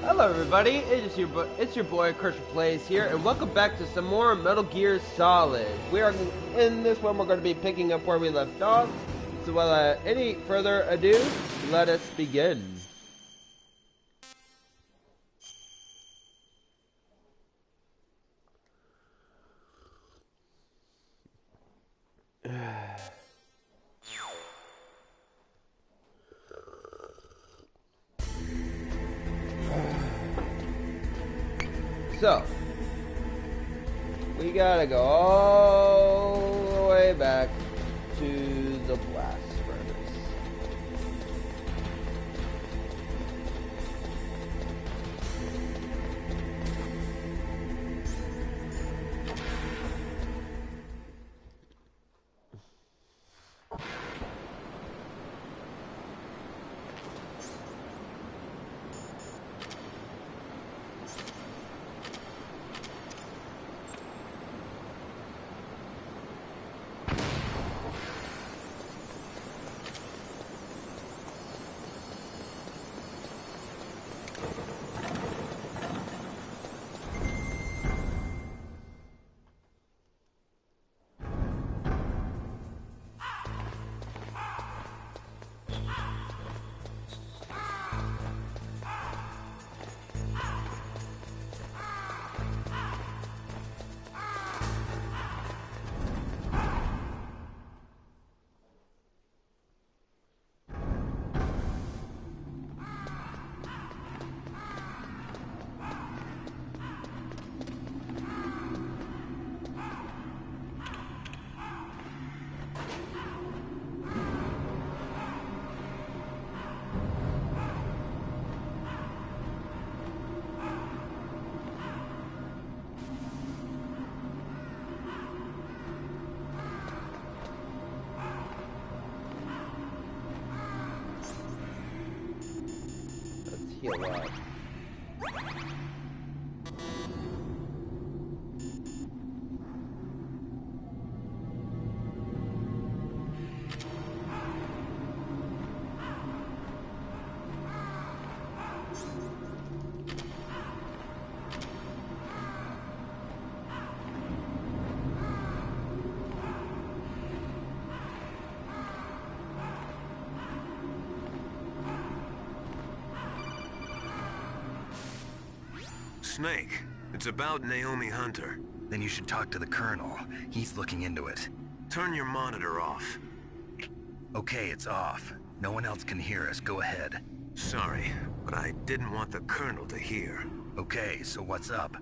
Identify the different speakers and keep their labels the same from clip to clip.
Speaker 1: Hello everybody, it's your boy Christian Plays here, and welcome back to some more Metal Gear Solid. We are in this one. We're going to be picking up where we left off. So without any further ado, let us begin. So, we gotta go all the way back to the blast furnace. Heal up.
Speaker 2: Snake, it's about Naomi Hunter.
Speaker 3: Then you should talk to the Colonel. He's looking into it.
Speaker 2: Turn your monitor off.
Speaker 3: Okay, it's off. No one else can hear us. Go ahead.
Speaker 2: Sorry, but I didn't want the Colonel to hear.
Speaker 3: Okay, so what's up?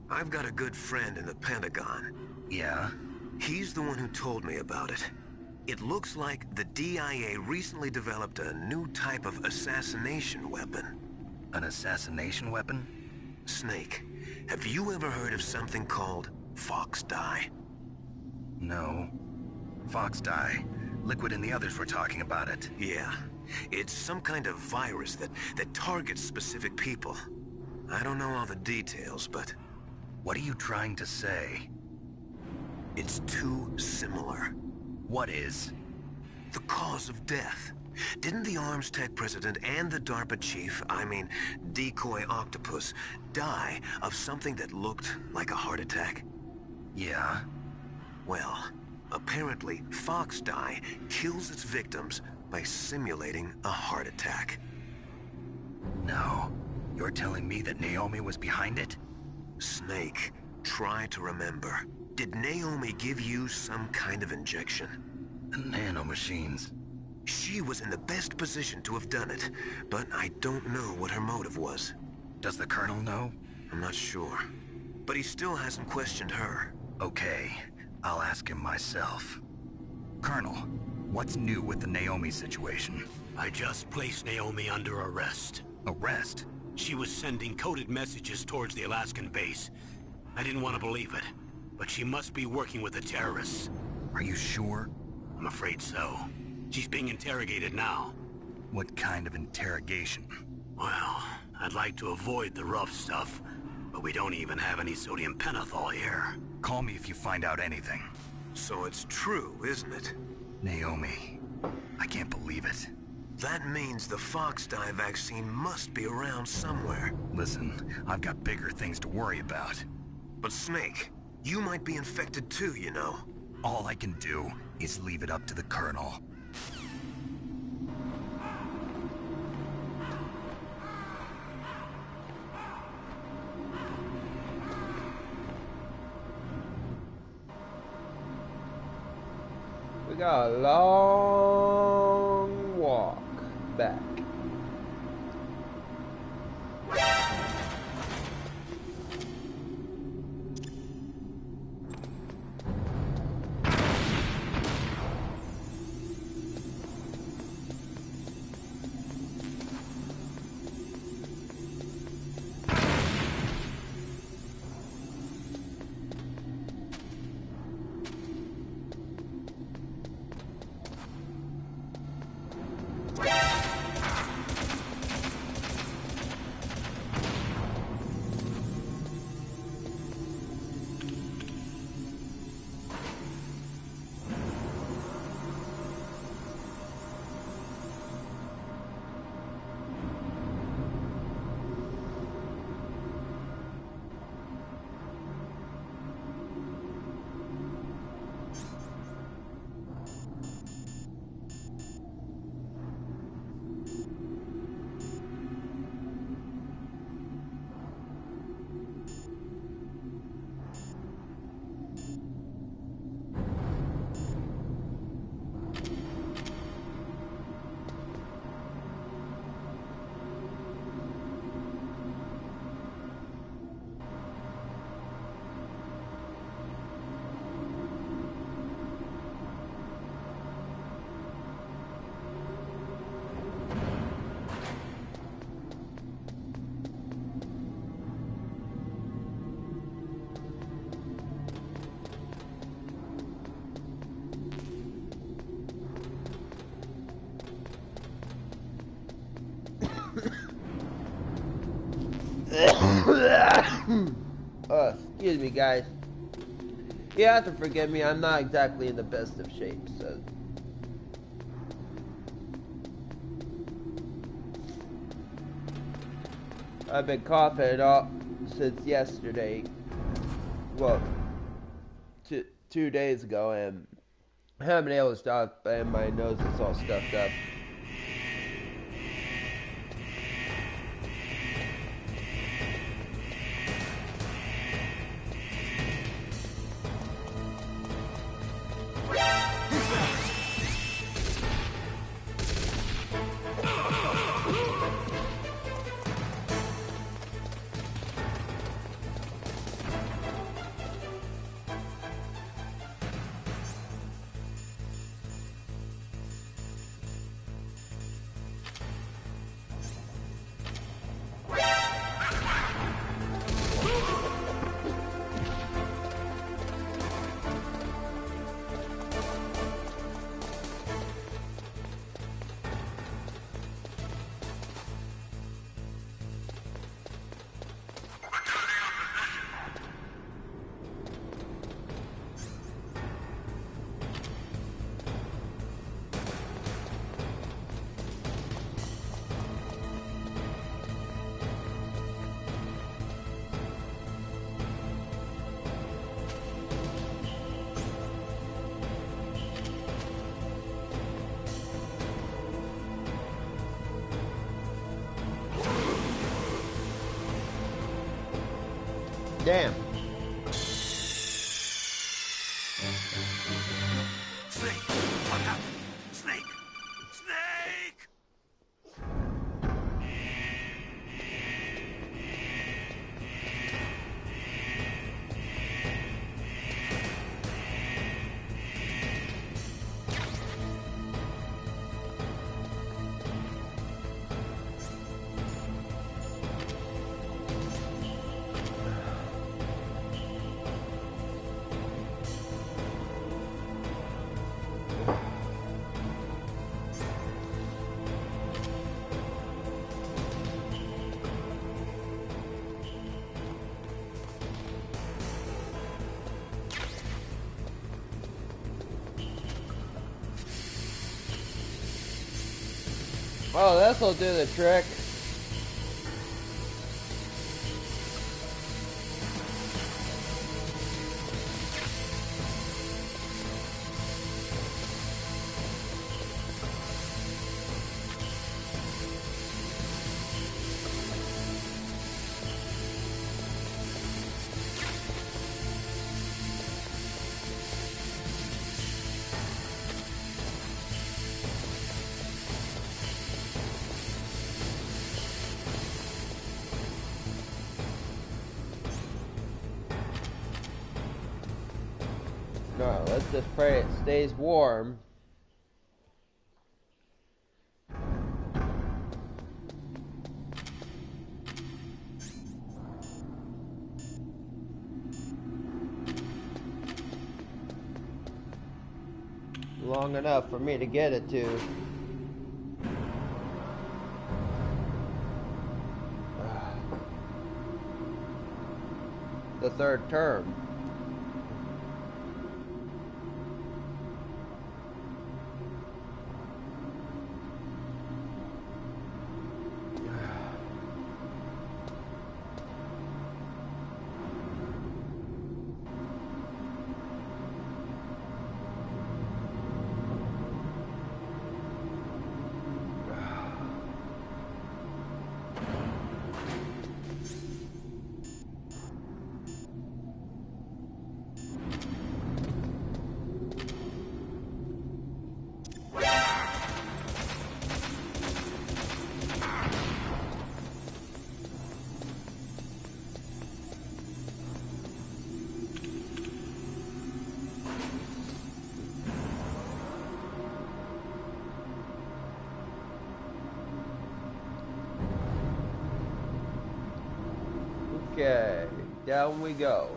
Speaker 2: I've got a good friend in the Pentagon.
Speaker 3: Yeah?
Speaker 2: He's the one who told me about it. It looks like the DIA recently developed a new type of assassination weapon.
Speaker 3: An assassination weapon?
Speaker 2: Snake, have you ever heard of something called Fox Dye?
Speaker 3: No. Fox Dye. Liquid and the others were talking about it.
Speaker 2: Yeah. It's some kind of virus that targets specific people. I don't know all the details, but...
Speaker 3: What are you trying to say?
Speaker 2: It's too similar.
Speaker 3: What is?
Speaker 2: The cause of death. Didn't the Arms Tech president and the DARPA chief, Decoy Octopus, die of something that looked like a heart attack?
Speaker 3: Yeah?
Speaker 2: Well, apparently Fox Dye kills its victims by simulating a heart attack.
Speaker 3: No. You're telling me that Naomi was behind it?
Speaker 2: Snake, try to remember. Did Naomi give you some kind of injection?
Speaker 3: The nanomachines.
Speaker 2: She was in the best position to have done it, but I don't know what her motive was.
Speaker 3: Does the Colonel know?
Speaker 2: I'm not sure. But he still hasn't questioned her.
Speaker 3: Okay, I'll ask him myself. Colonel, what's new with the Naomi situation?
Speaker 4: I just placed Naomi under arrest.
Speaker 3: Arrest?
Speaker 4: She was sending coded messages towards the Alaskan base. I didn't want to believe it, but she must be working with the terrorists.
Speaker 3: Are you sure?
Speaker 4: I'm afraid so. She's being interrogated now.
Speaker 3: What kind of interrogation?
Speaker 4: Well, I'd like to avoid the rough stuff, but we don't even have any sodium pentothal here.
Speaker 3: Call me if you find out anything.
Speaker 2: So it's true, isn't it?
Speaker 3: Naomi. I can't believe it.
Speaker 2: That means the fox dye vaccine must be around somewhere.
Speaker 3: Listen, I've got bigger things to worry about.
Speaker 2: But Snake, you might be infected too, you know.
Speaker 3: All I can do is leave it up to the Colonel.
Speaker 1: We got a long walk back. Excuse me, guys. You have to forgive me, I'm not exactly in the best of shape, so... I've been coughing it up since yesterday. Well, 2 days ago, and I haven't been able to stop, and my nose is all stuffed up. Damn.
Speaker 2: Snake! What happened? Snake! Snake!
Speaker 1: Oh, this'll do the trick. No, let's just pray it stays warm. Long enough for me to get it to. The third term. Okay, down we go.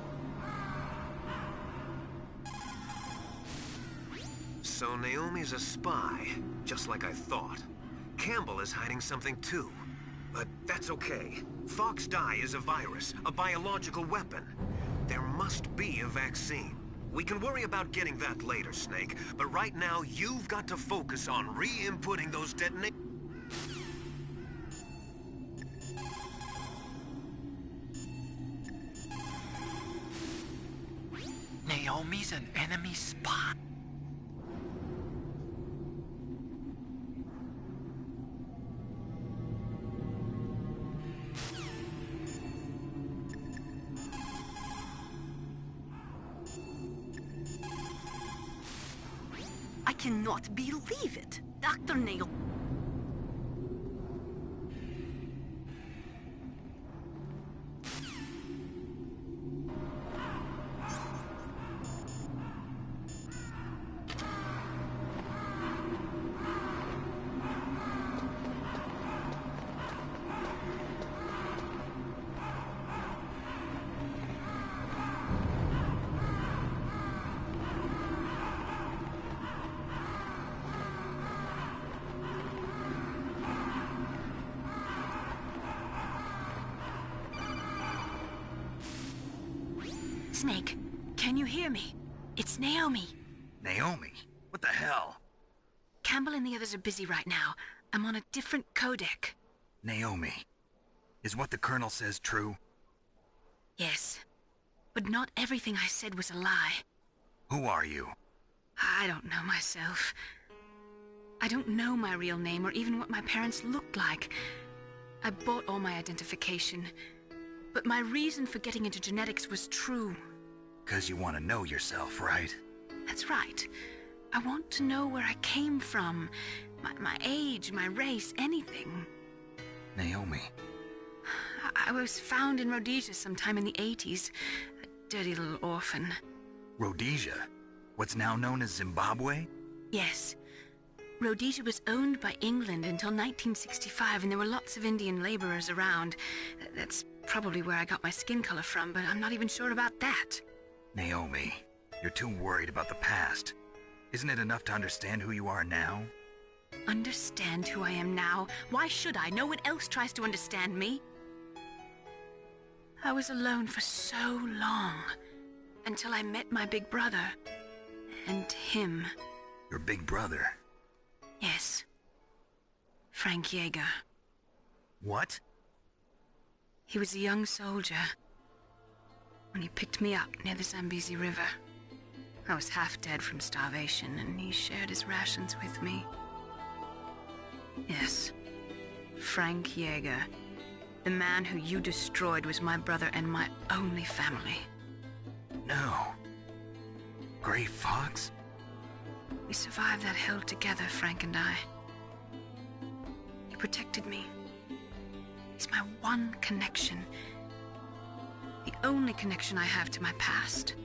Speaker 2: So Naomi's a spy, just like I thought. Campbell is hiding something too. But that's okay. Fox dye is a virus, a biological weapon. There must be a vaccine. We can worry about getting that later, Snake. But right now, you've got to focus on re-inputting those detonators.
Speaker 5: Naomi's an enemy spy.
Speaker 6: I cannot believe it. Dr. Naomi.
Speaker 7: Snake, can you hear me? It's Naomi.
Speaker 3: Naomi? What the hell?
Speaker 7: Campbell and the others are busy right now. I'm on a different codec.
Speaker 3: Naomi, is what the Colonel says true?
Speaker 7: Yes, but not everything I said was a lie.
Speaker 3: Who are you?
Speaker 7: I don't know myself. I don't know my real name or even what my parents looked like. I bought all my identification. But my reason for getting into genetics was true.
Speaker 3: 'Cause you want to know yourself, right?
Speaker 7: That's right. I want to know where I came from. My age, my race, anything.
Speaker 3: Naomi.
Speaker 7: I was found in Rhodesia sometime in the 80s. A dirty little orphan.
Speaker 3: Rhodesia? What's now known as Zimbabwe?
Speaker 7: Yes. Rhodesia was owned by England until 1965, and there were lots of Indian laborers around. That's probably where I got my skin color from, but I'm not even sure about that.
Speaker 3: Naomi, you're too worried about the past. Isn't it enough to understand who you are now?
Speaker 7: Understand who I am now? Why should I? No one else tries to understand me. I was alone for so long, until I met my big brother. And him.
Speaker 3: Your big brother?
Speaker 7: Yes. Frank Yeager.
Speaker 3: What?
Speaker 7: He was a young soldier when he picked me up near the Zambezi River. I was half dead from starvation, and he shared his rations with me. Yes, Frank Yeager. The man who you destroyed was my brother and my only family.
Speaker 3: No. Gray Fox?
Speaker 7: We survived that hell together, Frank and I. He protected me. He's my one connection. The only connection I have to my past.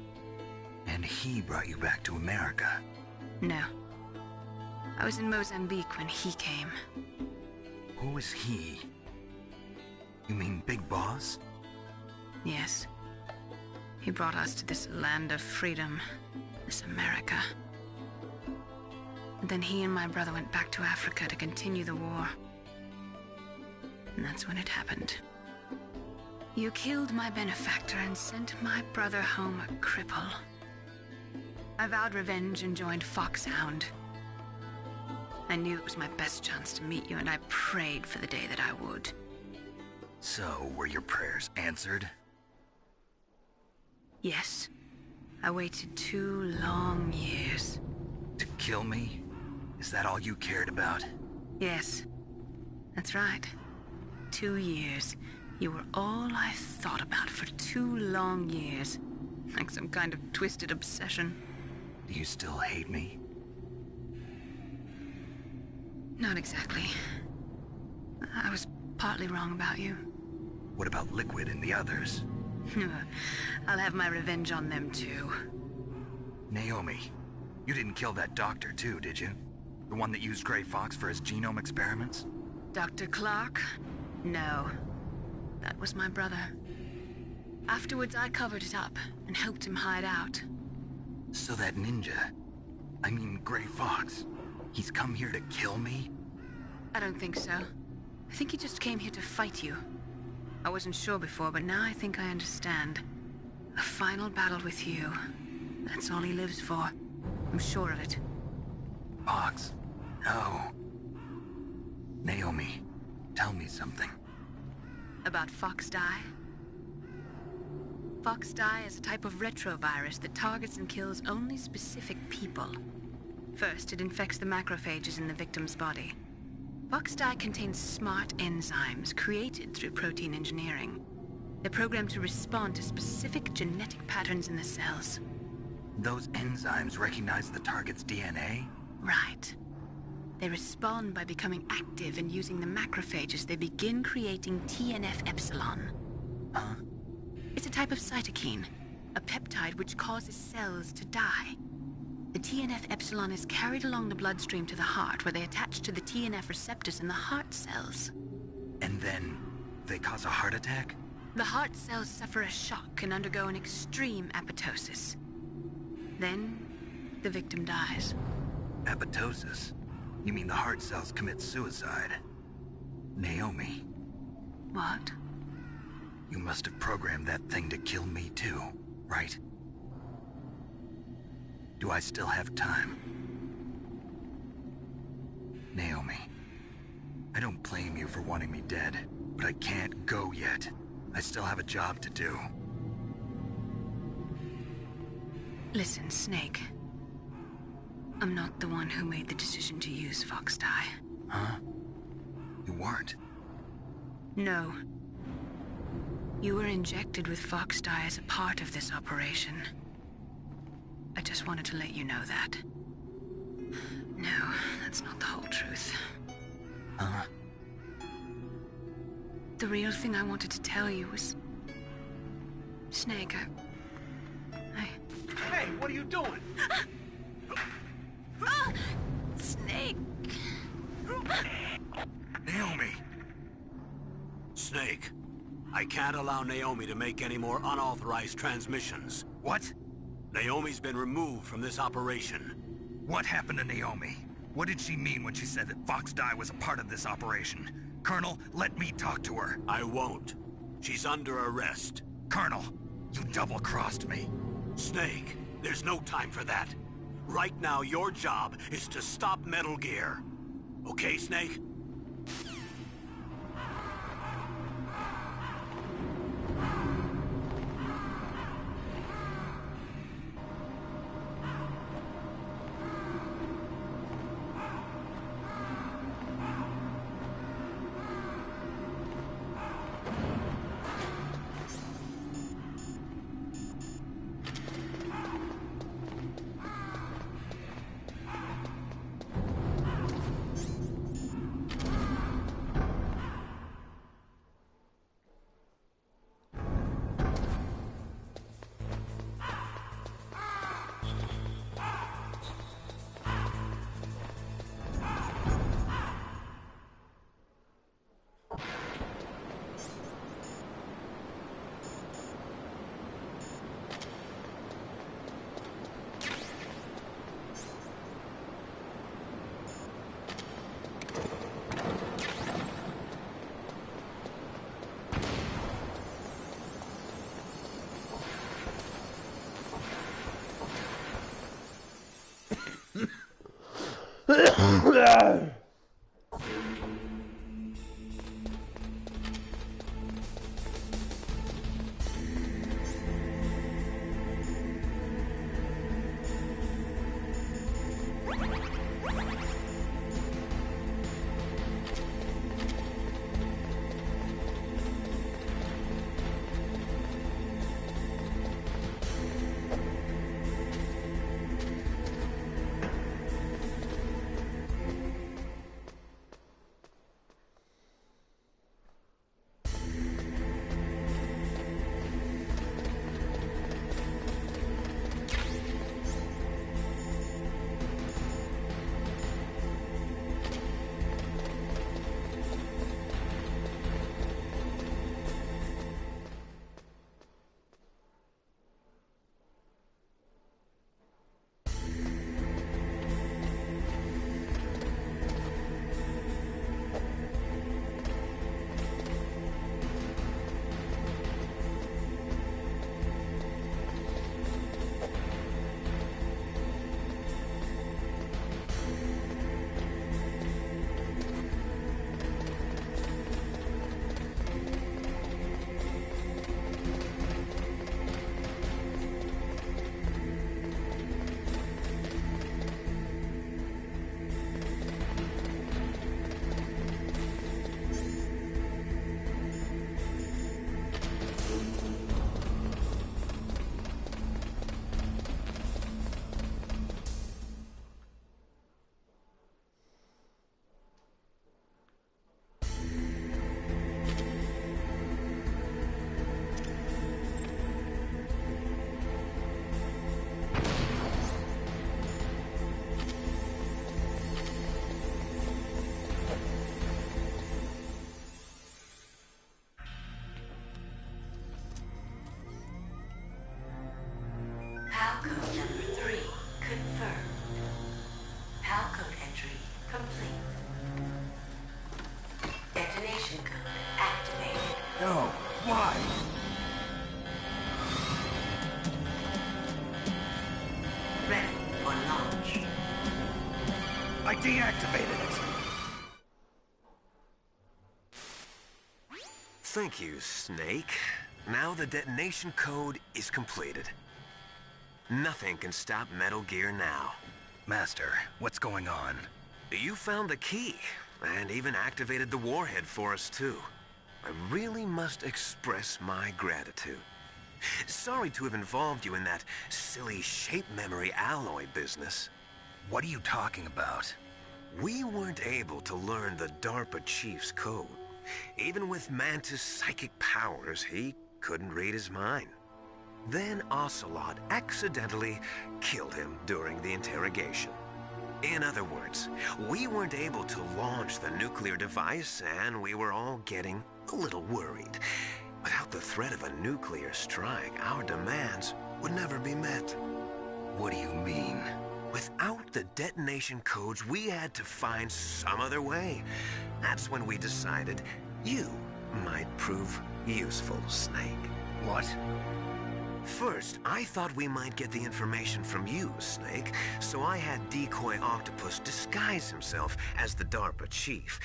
Speaker 3: And he brought you back to America?
Speaker 7: No. I was in Mozambique when he came.
Speaker 3: Who is he? You mean Big Boss?
Speaker 7: Yes. He brought us to this land of freedom, this America. And then he and my brother went back to Africa to continue the war. And that's when it happened. You killed my benefactor and sent my brother home a cripple. I vowed revenge and joined Foxhound. I knew it was my best chance to meet you, and I prayed for the day that I would.
Speaker 3: So, were your prayers answered?
Speaker 7: Yes. I waited 2 long years.
Speaker 3: To kill me? Is that all you cared about?
Speaker 7: Yes. That's right. 2 years. You were all I thought about for 2 long years. Like some kind of twisted obsession.
Speaker 3: Do you still hate me?
Speaker 7: Not exactly. I was partly wrong about you.
Speaker 3: What about Liquid and the others?
Speaker 7: I'll have my revenge on them too.
Speaker 3: Naomi, you didn't kill that doctor too, did you? The one that used Gray Fox for his genome experiments?
Speaker 7: Dr. Clark? No. That was my brother. Afterwards, I covered it up and helped him hide out.
Speaker 3: So that ninja, I mean Gray Fox, he's come here to kill me?
Speaker 7: I don't think so. I think he just came here to fight you. I wasn't sure before, but now I think I understand. A final battle with you. That's all he lives for. I'm sure of it.
Speaker 3: Fox, no. Naomi, tell me something.
Speaker 7: About Fox Die? Fox Die is a type of retrovirus that targets and kills only specific people. First, it infects the macrophages in the victim's body. Fox Die contains smart enzymes created through protein engineering. They're programmed to respond to specific genetic patterns in the cells.
Speaker 3: Those enzymes recognize the target's DNA?
Speaker 7: Right. They respond by becoming active and using the macrophages. They begin creating TNF-epsilon.
Speaker 3: Huh?
Speaker 7: It's a type of cytokine, a peptide which causes cells to die. The TNF-epsilon is carried along the bloodstream to the heart, where they attach to the TNF receptors in the heart cells.
Speaker 3: And then they cause a heart attack?
Speaker 7: The heart cells suffer a shock and undergo an extreme apoptosis. Then, the victim dies.
Speaker 3: Apoptosis? You mean the heart cells commit suicide? Naomi.
Speaker 7: What?
Speaker 3: You must have programmed that thing to kill me too, right? Do I still have time? Naomi, I don't blame you for wanting me dead, but I can't go yet. I still have a job to do.
Speaker 7: Listen, Snake. I'm not the one who made the decision to use Fox Die.
Speaker 3: Huh? You weren't?
Speaker 7: No. You were injected with Fox Die as a part of this operation. I just wanted to let you know that. No, that's not the whole truth.
Speaker 3: Huh?
Speaker 7: The real thing I wanted to tell you was... Snake,
Speaker 4: Hey, what are you doing?
Speaker 7: Snake!
Speaker 3: Naomi!
Speaker 4: Snake, I can't allow Naomi to make any more unauthorized transmissions.
Speaker 3: What?
Speaker 4: Naomi's been removed from this operation.
Speaker 3: What happened to Naomi? What did she mean when she said that Fox Die was a part of this operation? Colonel, let me talk to her.
Speaker 4: I won't. She's under arrest.
Speaker 3: Colonel, you double-crossed me.
Speaker 4: Snake, there's no time for that. Right now, your job is to stop Metal Gear. Okay, Snake?
Speaker 8: Code number 3 confirmed. PAL code entry complete. Detonation code activated.
Speaker 3: No, why?
Speaker 8: Ready for launch.
Speaker 3: I deactivated it.
Speaker 2: Thank you, Snake. Now the detonation code is completed. Nothing can stop Metal Gear now.
Speaker 3: Master, what's going on?
Speaker 2: You found the key, and even activated the warhead for us, too. I really must express my gratitude. Sorry to have involved you in that silly shape memory alloy business.
Speaker 3: What are you talking about?
Speaker 2: We weren't able to learn the DARPA chief's code. Even with Mantis' psychic powers, he couldn't read his mind. Then Ocelot accidentally killed him during the interrogation. In other words, we weren't able to launch the nuclear device, and we were all getting a little worried. Without the threat of a nuclear strike, our demands would never be met.
Speaker 3: What do you mean?
Speaker 2: Without the detonation codes, we had to find some other way. That's when we decided you might prove useful, Snake.
Speaker 3: What?
Speaker 2: First, I thought we might get the information from you, Snake, so I had Decoy Octopus disguise himself as the DARPA chief.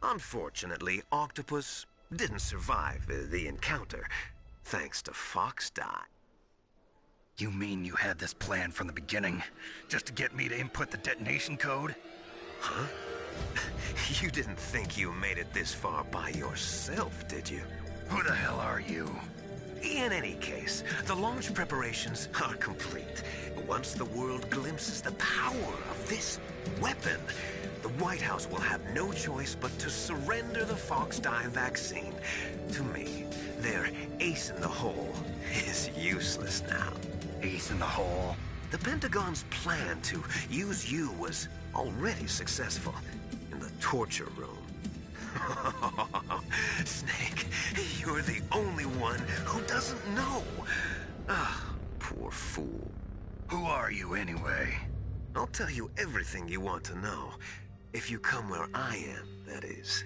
Speaker 2: Unfortunately, Octopus didn't survive the encounter, thanks to Fox Die.
Speaker 3: You mean you had this plan from the beginning, just to get me to input the detonation code?
Speaker 2: Huh? You didn't think you made it this far by yourself, did you?
Speaker 3: Who the hell are you?
Speaker 2: In any case, the launch preparations are complete. Once the world glimpses the power of this weapon, the White House will have no choice but to surrender the Fox Die vaccine. To me, their ace in the hole is useless now.
Speaker 3: Ace in the hole?
Speaker 2: The Pentagon's plan to use you was already successful in the torture room. Snake, you're the only one who doesn't know. Ah, poor fool.
Speaker 3: Who are you anyway?
Speaker 2: I'll tell you everything you want to know. If you come where I am, that is.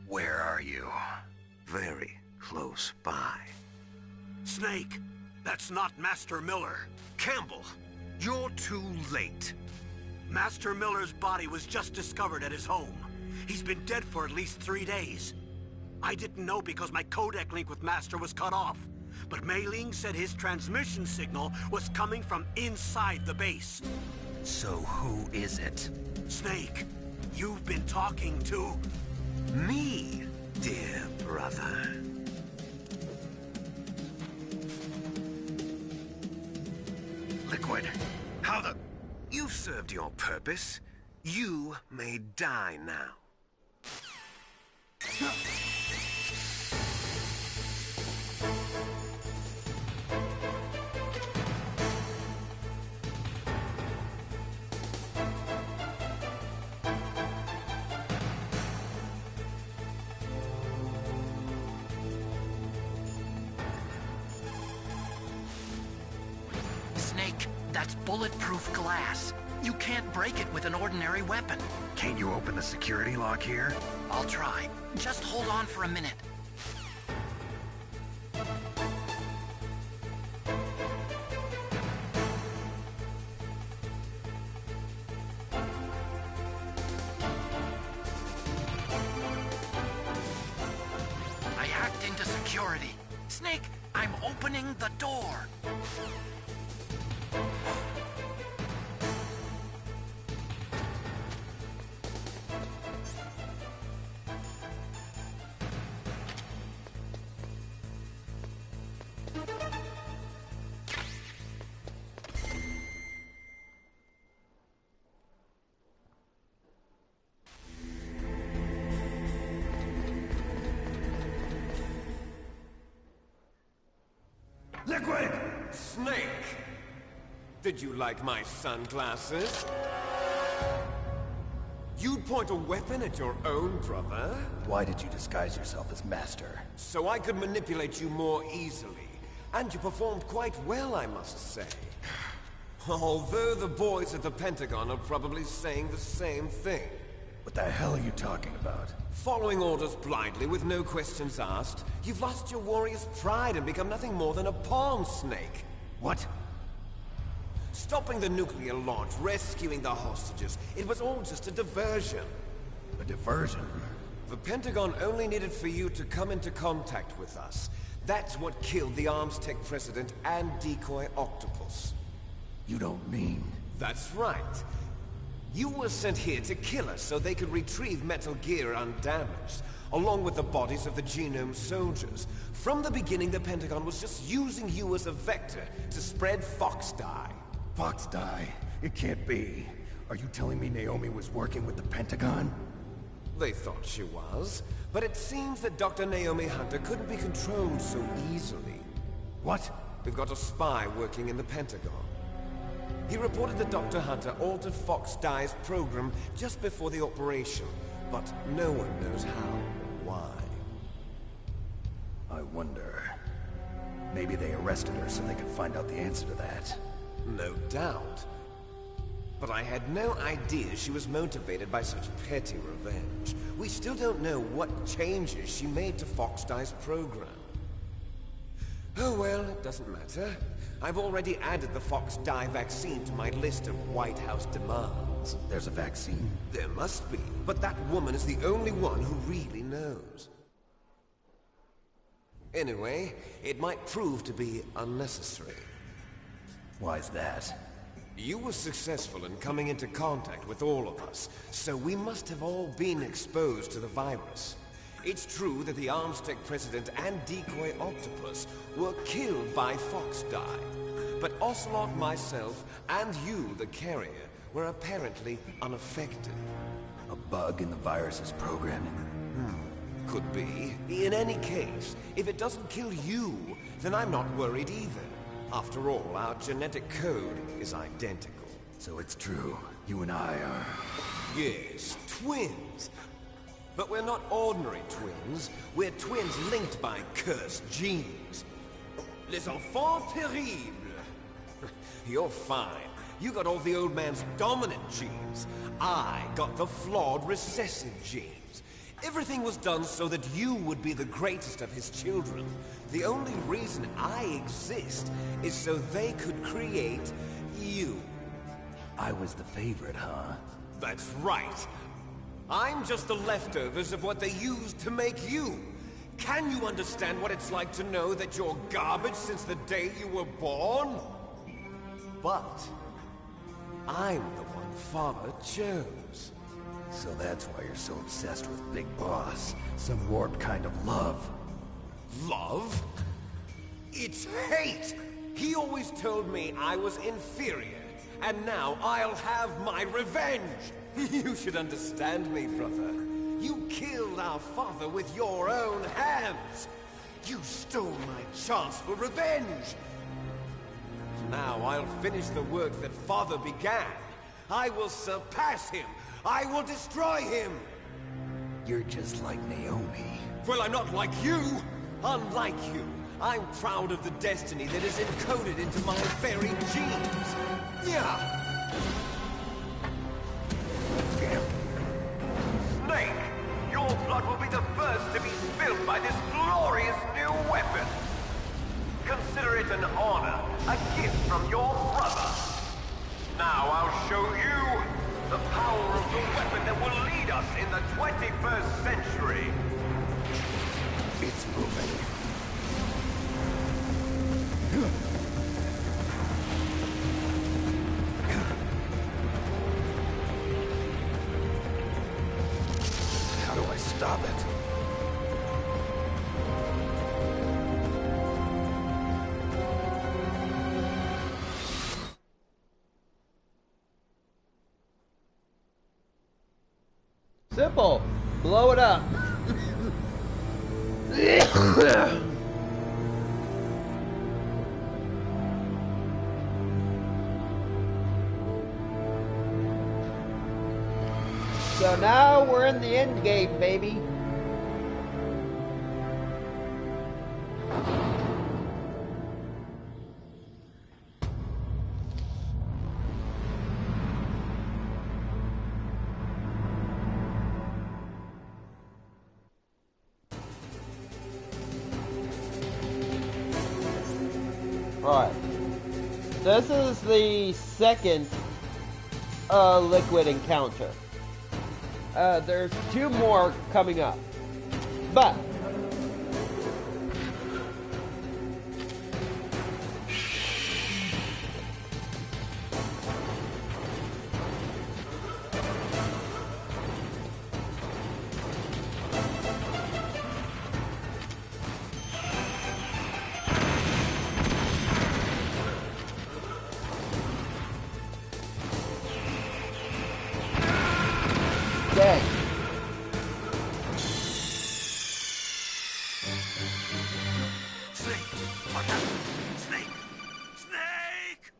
Speaker 3: Where are you?
Speaker 2: Very close by.
Speaker 4: Snake, that's not Master Miller.
Speaker 2: Campbell, you're too late.
Speaker 4: Master Miller's body was just discovered at his home. He's been dead for at least 3 days. I didn't know because my codec link with Master was cut off. But Mei Ling said his transmission signal was coming from inside the base.
Speaker 3: So who is it?
Speaker 4: Snake, you've been talking to...
Speaker 2: Me, dear brother.
Speaker 3: Liquid, how the...
Speaker 2: You've served your purpose. You may die now.
Speaker 5: Snake, that's bulletproof glass. You can't break it with an ordinary weapon.
Speaker 3: Can't you open the security lock here?
Speaker 5: I'll try. Just hold on for a minute. I hacked into security. Snake, I'm opening the door.
Speaker 3: Liquid!
Speaker 2: Snake! Did you like my sunglasses? You'd point a weapon at your own brother?
Speaker 3: Why did you disguise yourself as Master?
Speaker 2: So I could manipulate you more easily. And you performed quite well, I must say. Although the boys at the Pentagon are probably saying the same thing.
Speaker 3: What the hell are you talking about?
Speaker 2: Following orders blindly with no questions asked, you've lost your warrior's pride and become nothing more than a pawn, Snake.
Speaker 3: What?
Speaker 2: Stopping the nuclear launch, rescuing the hostages, it was all just a diversion.
Speaker 3: A diversion?
Speaker 2: The Pentagon only needed for you to come into contact with us. That's what killed the Arms Tech president and decoy octopus.
Speaker 3: You don't mean...
Speaker 2: That's right. You were sent here to kill us so they could retrieve Metal Gear undamaged, along with the bodies of the Genome soldiers. From the beginning, the Pentagon was just using you as a vector to spread Fox Dye.
Speaker 3: Fox Dye? It can't be. Are you telling me Naomi was working with the Pentagon?
Speaker 2: They thought she was, but it seems that Dr. Naomi Hunter couldn't be controlled so easily.
Speaker 3: What?
Speaker 2: We've got a spy working in the Pentagon. He reported that Dr. Hunter altered Fox Dye's program just before the operation, but no one knows how or why.
Speaker 3: I wonder... Maybe they arrested her so they could find out the answer to that.
Speaker 2: No doubt. But I had no idea she was motivated by such petty revenge. We still don't know what changes she made to Fox Dye's program. Oh well, it doesn't matter. I've already added the Fox Dye vaccine to my list of White House demands.
Speaker 3: There's a vaccine?
Speaker 2: There must be, but that woman is the only one who really knows. Anyway, it might prove to be unnecessary.
Speaker 3: Why's that?
Speaker 2: You were successful in coming into contact with all of us, so we must have all been exposed to the virus. It's true that the Arms Tech president and decoy octopus were killed by Fox Dye, but Ocelot, myself, and you, the carrier, were apparently unaffected.
Speaker 3: A bug in the virus's programming?
Speaker 2: Could be. In any case, if it doesn't kill you, then I'm not worried either. After all, our genetic code is identical.
Speaker 3: So it's true. You and I are...
Speaker 2: Yes, twins. But we're not ordinary twins. We're twins linked by cursed genes. Les enfants terribles. You're fine. You got all the old man's dominant genes. I got the flawed recessive genes. Everything was done so that you would be the greatest of his children. The only reason I exist is so they could create you.
Speaker 3: I was the favorite, huh?
Speaker 2: That's right. I'm just the leftovers of what they used to make you. Can you understand what it's like to know that you're garbage since the day you were born? But I'm the one Father chose.
Speaker 3: So that's why you're so obsessed with Big Boss. Some warped kind of love.
Speaker 2: Love? It's hate! He always told me I was inferior, and now I'll have my revenge! You should understand me, brother. You killed our father with your own hands! You stole my chance for revenge! Now I'll finish the work that Father began. I will surpass him! I will destroy him!
Speaker 3: You're just like Naomi.
Speaker 2: Well, I'm not like you! Unlike you, I'm proud of the destiny that is encoded into my very genes! Yeah! Snake! Your blood will be the first to be spilled by this glorious new weapon! Consider it an honor, a gift from your brother! Now I'll show you the power of the weapon that will lead us in the 21st century!
Speaker 3: It's moving. How do I stop it?
Speaker 1: Simple. Blow it up. So now we're in the end game, baby. Alright. This is the second liquid encounter. There's 2 more coming up. But dead.
Speaker 4: Snake! Watch out! Snake! Snake!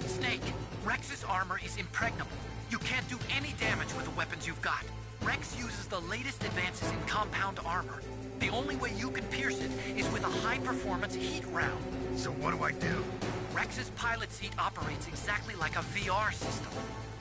Speaker 5: Snake, Rex's armor is impregnable. You can't do any damage with the weapons you've got. Rex uses the latest advances in compound armor. The only way you can pierce it is with a high-performance heat round.
Speaker 3: So what do I do?
Speaker 5: Rex's pilot seat operates exactly like a VR system.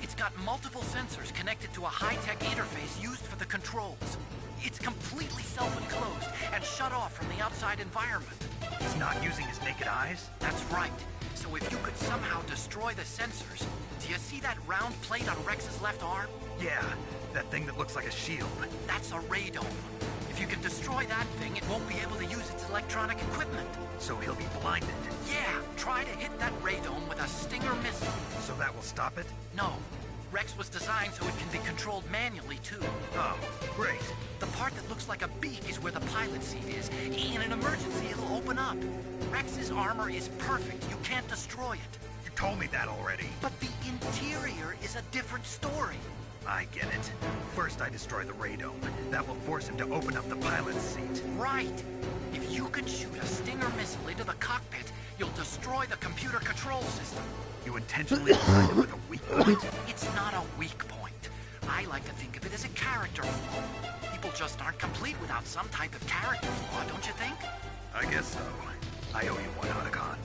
Speaker 5: It's got multiple sensors connected to a high-tech interface used for the controls. It's completely self-enclosed and shut off from the outside environment.
Speaker 3: He's not using his naked eyes?
Speaker 5: That's right. So if you could somehow destroy the sensors... Do you see that round plate on Rex's left arm?
Speaker 3: Yeah, that thing that looks like a shield.
Speaker 5: That's a radome. If you can destroy that thing, it won't be able to use its electronic equipment.
Speaker 3: So he'll be blinded.
Speaker 5: Yeah, try to hit that radome with a Stinger missile.
Speaker 3: So that will stop it?
Speaker 5: No. Rex was designed so it can be controlled manually, too.
Speaker 3: Oh, great.
Speaker 5: The part that looks like a beak is where the pilot seat is. In an emergency, it'll open up. Rex's armor is perfect. You can't destroy it.
Speaker 3: You told me that already.
Speaker 5: But the interior is a different story.
Speaker 3: I get it. First I destroy the radome. That will force him to open up the pilot's seat.
Speaker 5: Right. If you can shoot a Stinger missile into the cockpit, you'll destroy the computer control system.
Speaker 3: You intentionally designed it with a weak point?
Speaker 5: It's not a weak point. I like to think of it as a character flaw. People just aren't complete without some type of character flaw, don't you think?
Speaker 3: I guess so. I owe you one, Otacon.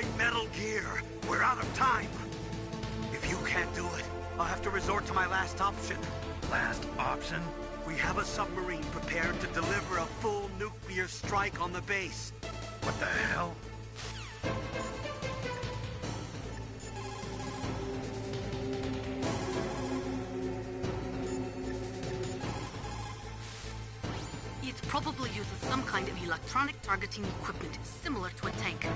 Speaker 4: right, Metal Gear. We're out of time. If you can't do it, I'll have to resort to my last option.
Speaker 3: Last option?
Speaker 4: We have a submarine prepared to deliver a full nuclear strike on the base.
Speaker 3: What the hell?
Speaker 6: It probably uses some kind of electronic targeting equipment similar to a tank.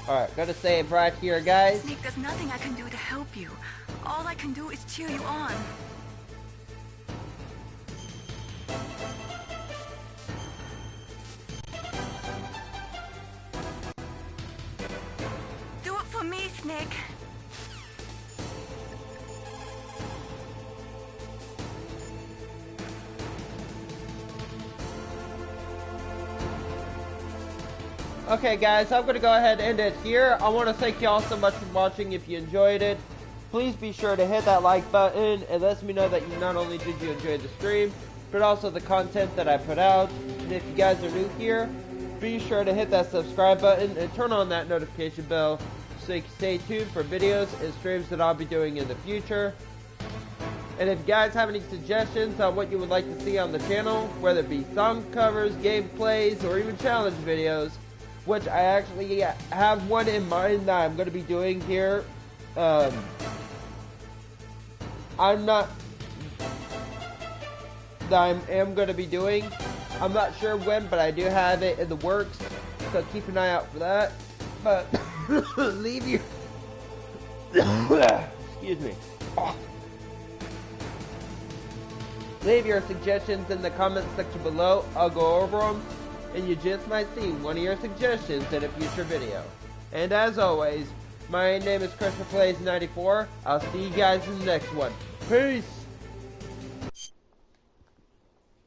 Speaker 1: Alright, gotta save right here, guys.
Speaker 7: Snake, there's nothing I can do to help you. All I can do is cheer you on. Do it for me, Snake.
Speaker 1: Okay guys, I'm going to go ahead and end it here. I want to thank y'all so much for watching. If you enjoyed it, please be sure to hit that like button. It lets me know that you not only did you enjoy the stream, but also the content that I put out. And if you guys are new here, be sure to hit that subscribe button and turn on that notification bell so you can stay tuned for videos and streams that I'll be doing in the future. And if you guys have any suggestions on what you would like to see on the channel, whether it be song covers, gameplays, or even challenge videos, which I actually have one in mind that I'm going to be doing here. I'm not going to be doing. I'm not sure when, but I do have it in the works, so keep an eye out for that. But leave your excuse me. Leave your suggestions in the comment section below. I'll go over them, and you just might see one of your suggestions in a future video. And as always, my name is Christopher Plays 94. I'll see you guys in the next one. Peace!